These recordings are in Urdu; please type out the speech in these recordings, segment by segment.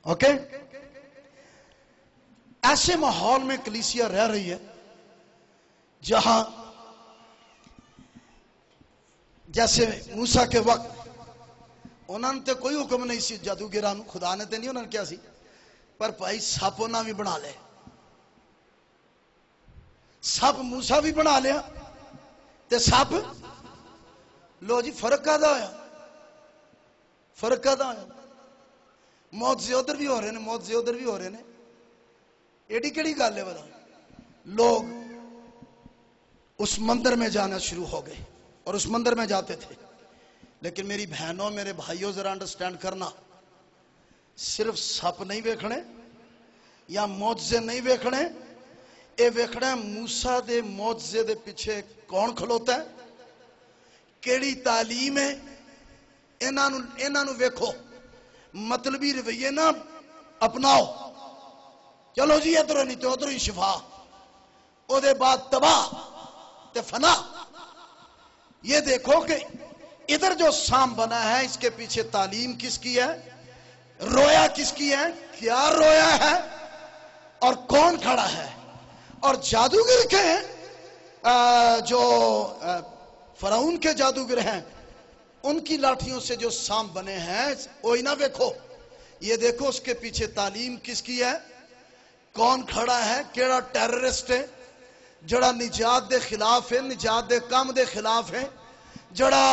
اوکے. ایسے ماحول میں کلیسیا رہ رہی ہے جہاں جیسے موسیٰ کے وقت انہوں نے تو کوئی حکم نہیں سی جادوگران، خدا نے تو نہیں انہوں نے کیا سی، پر بھائی سپ انہوں بھی بنا لے، سپ موسیٰ بھی بنا لیا تے سپ لو جی. فرق کہدا ہویا؟ فرق کہدا ہویا؟ معجزے ادھر بھی ہو رہے ہیں، معجزے ادھر بھی ہو رہے ہیں. ایڈی کیڑی گل ہے بتا. لوگ اس مندر میں جانا شروع ہو گئے اور اس مندر میں جاتے تھے. لیکن میری بہنوں میرے بھائیوں ذرا انڈرسٹینڈ کرنا، صرف سپ نہیں ویکھنے یا معجزے نہیں ویکھنے، اے ویکھنا موسیٰ دے معجزے دے پیچھے کون کھلوتا ہے، کیڑی تعلیم ہے، انہاں نو ویکھو. مطلبی رویے نہ اپناؤ. چلو جی ادھر نہیں تو ادھر ہی شفا، او دے بعد تباہ تے فنا. یہ دیکھو کہ ادھر جو سام بنا ہے اس کے پیچھے تعلیم کس کی ہے، رویا کس کی ہے، کیا رویا ہے اور کون کھڑا ہے. اور جادوگر کے جو فرعون کے جادوگر ہیں ان کی لاٹھیوں سے جو سام بنے ہیں وہی نہ دیکھو، یہ دیکھو اس کے پیچھے تعلیم کس کی ہے، کون کھڑا ہے، کیڑا ٹیررسٹ ہے جڑا نجات دے خلاف ہے، نجات دے کام دے خلاف ہے، جڑا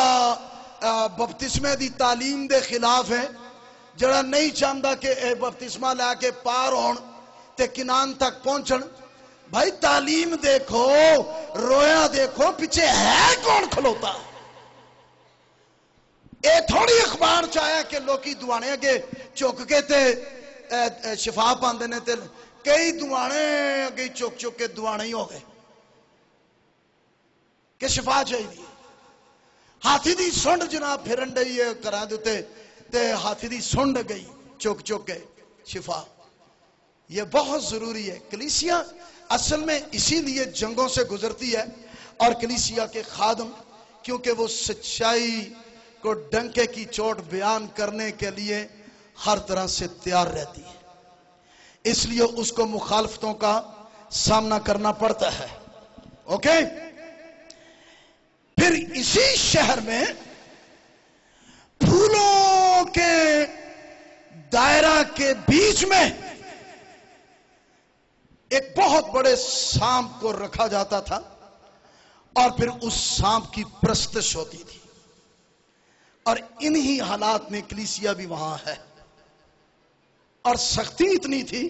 بپتسمے دی تعلیم دے خلاف ہے، جڑا نہیں چاہتا کہ اے بپتسمہ لے کے پار ہون تے کنان تک پہنچن. بھائی تعلیم دیکھو، رویا دیکھو، پیچھے ہے کون کھلوتا. اے تھوڑی اخبار چاہیا کہ لوکی دعانے اگے چک کے تے شفا پاندے نے، تے کئی دعانے اگے چک چک کے دعانے ہی ہو گئے کہ شفا چاہیے. ہاتھی دی سنڈ جناب پھرن ڈئی ہے کرا دیتے تے ہاتھی دی سنڈ گئی چک چک کے شفا. یہ بہت ضروری ہے. کلیسیا اصل میں اسی لیے جنگوں سے گزرتی ہے، اور کلیسیا کے خادم کیونکہ وہ سچائی کو ڈنکے کی چوٹ بیان کرنے کے لیے ہر طرح سے تیار رہتی ہے، اس لیے اس کو مخالفتوں کا سامنا کرنا پڑتا ہے. اوکے. پھر اسی شہر میں پھولوں کے دائرہ کے بیچ میں ایک بہت بڑے سانپ کو رکھا جاتا تھا، اور پھر اس سانپ کی پرستش ہوتی تھی. اور انہی حالات میں کلیسیا بھی وہاں ہے. اور سختی اتنی تھی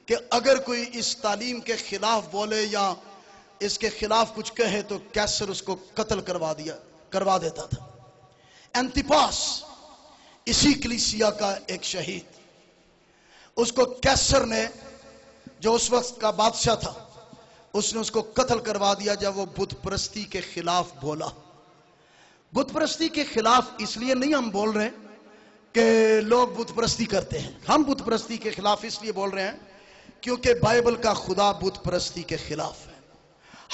کہ اگر کوئی اس تعلیم کے خلاف بولے یا اس کے خلاف کچھ کہے تو کیسر اس کو قتل کروا دیتا تھا. انتپاس اسی کلیسیا کا ایک شہید، اس کو کیسر نے جو اس وقت کا بادشاہ تھا اس نے اس کو قتل کروا دیا جب وہ بت پرستی کے خلاف بولا. بت پرستی کے خلاف اس لیے نہیں ہم بول رہے کہ لوگ بت پرستی کرتے ہیں، ہم بت پرستی کے خلاف اس لیے بول رہے ہیں کیونکہ بائبل کا خدا بت پرستی کے خلاف ہے.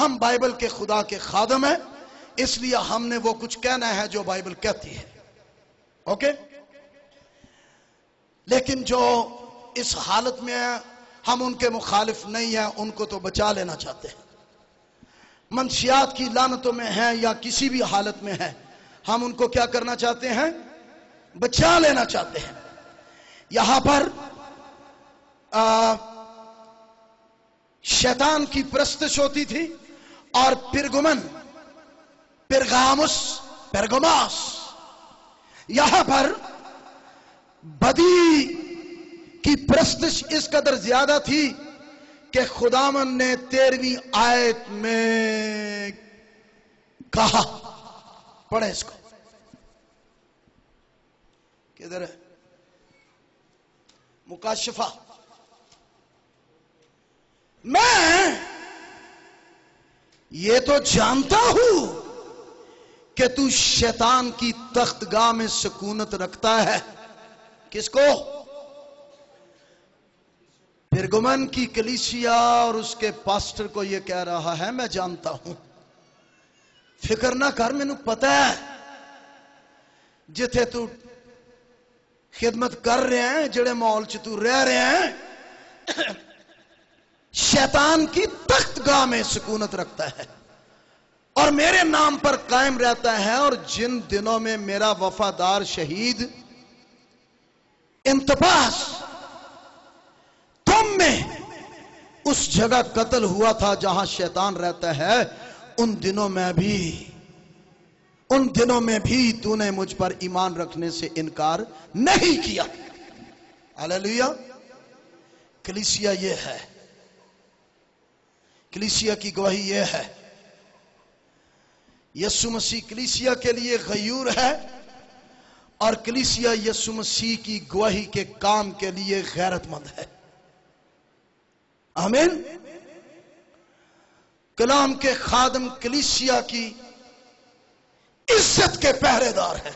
ہم بائبل کے خدا کے خادم ہیں، اس لیے ہم نے وہ کچھ کہنا ہے جو بائبل کہتی ہے. اوکے. لیکن جو اس حالت میں ہم ان کے مخالف نہیں ہیں، ان کو تو بچا لینا چاہتے ہیں. منشیات کی لعنتوں میں ہیں یا کسی بھی حالت میں ہیں، ہم ان کو کیا کرنا چاہتے ہیں؟ بچا لینا چاہتے ہیں. یہاں پر شیطان کی پرستش ہوتی تھی، اور پرگماس یہاں پر بدی کی پرستش اس قدر زیادہ تھی کہ خداوند نے 13ویں آیت میں کہا، پڑھیں اس کو، کدھر ہے مکاشفہ، میں یہ تو جانتا ہوں کہ تو شیطان کی تخت گاہ میں سکونت رکھتا ہے. کس کو؟ پرگمن کی کلیسیا اور اس کے پاسٹر کو یہ کہہ رہا ہے میں جانتا ہوں، فکر نہ کر، مینوں پتہ ہے جتھے تو خدمت کر رہے ہیں جڑے ماحول چ تو رہ رہے ہیں، شیطان کی تخت گاہ میں سکونت رکھتا ہے اور میرے نام پر قائم رہتا ہے، اور جن دنوں میں میرا وفادار شہید انتباس تم میں اس جگہ قتل ہوا تھا جہاں شیطان رہتا ہے، ان دنوں میں بھی تو نے مجھ پر ایمان رکھنے سے انکار نہیں کیا۔ ہاللیلویا۔ کلیسیا یہ ہے، کلیسیا کی گواہی یہ ہے۔ یسوع مسیح کلیسیا کے لیے غیور ہے، اور کلیسیا یسوع مسیح کی گواہی کے کام کے لیے غیرت مند ہے۔ آمین۔ کلام کے خادم کلیسیا کی عزت کے پہرے دار ہے۔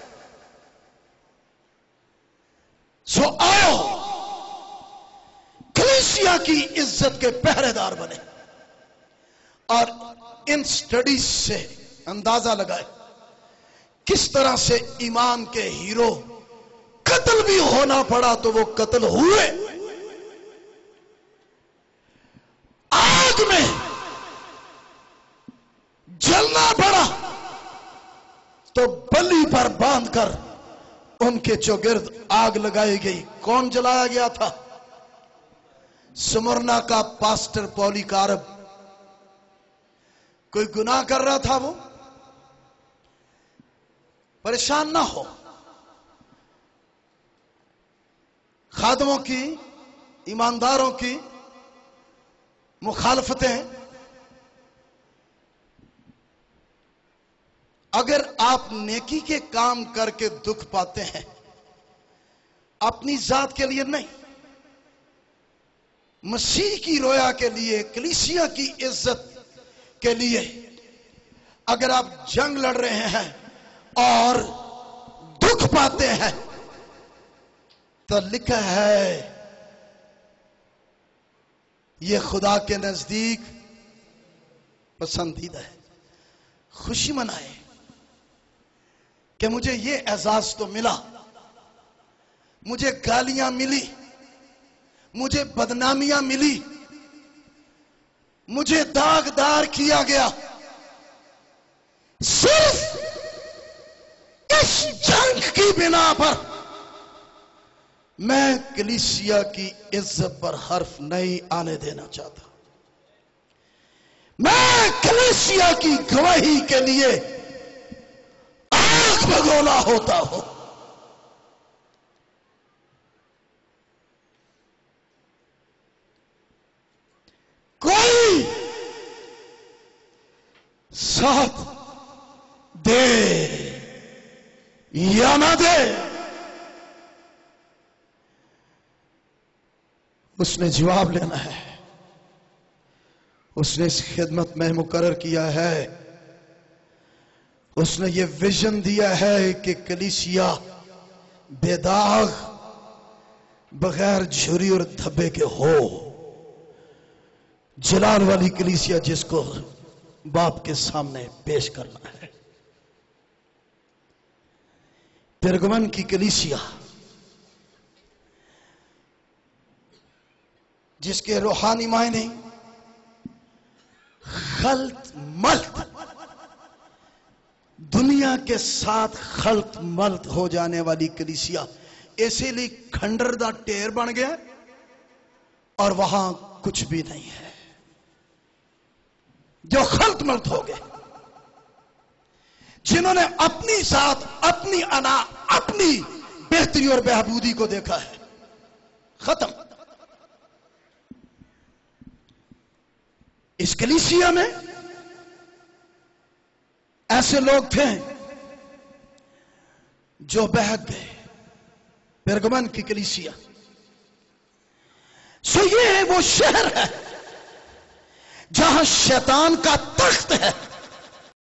سو آؤ کلیسیا کی عزت کے پہرے دار بنے، اور ان سٹڈیز سے اندازہ لگائے کس طرح سے ایمان کے ہیرو قتل بھی ہونا پڑا تو وہ قتل ہوئے، آگ میں جلنا پڑا تو بلی پر باندھ کر ان کے چوگرد آگ لگائی گئی۔ کون جلایا گیا تھا؟ سمرنا کا پاسٹر پولی کارب۔ کوئی گناہ کر رہا تھا، وہ پریشان نہ ہو۔ خادموں کی، ایمانداروں کی مخالفتیں اگر آپ نیکی کے کام کر کے دکھ پاتے ہیں، اپنی ذات کے لیے نہیں، مسیح کی رویا کے لیے، کلیسیا کی عزت کے لیے اگر آپ جنگ لڑ رہے ہیں اور دکھ پاتے ہیں، تو لکھا ہے یہ خدا کے نزدیک پسندیدہ ہے۔ خوشی منائے کہ مجھے یہ اعزاز تو ملا، مجھے گالیاں ملی، مجھے بدنامیاں ملی، مجھے داغدار کیا گیا، صرف اس جنگ کی بنا پر میں کلیسیا کی عزت پر حرف نہیں آنے دینا چاہتا۔ میں کلیسیا کی گواہی کے لیے آگ بگولا ہوتا ہوں۔ کوئی ساتھ دے یا نہ دے، اس نے جواب لینا ہے۔ اس نے اس خدمت میں مقرر کیا ہے، اس نے یہ ویژن دیا ہے کہ کلیسیا بے داغ، بغیر جھری اور دھبے کے ہو، جلال والی کلیسیا جس کو باپ کے سامنے پیش کرنا ہے۔ پرگمن کی کلیسیا جس کے روحانی معنی خلط ملط، دنیا کے ساتھ خلط ملط ہو جانے والی کلیسیا، اسی لیے کھنڈر دا ٹیر بن گیا اور وہاں کچھ بھی نہیں ہے، جو خلط ملط ہو گئے، جنہوں نے اپنی ذات، اپنی انا، اپنی بہتری اور بہبودی کو دیکھا ہے۔ ختم۔ اس کلیسیا میں ایسے لوگ تھے جو بہک گئے۔ پرگمن کی کلیسیا، سو یہ وہ شہر ہے جہاں شیطان کا تخت ہے،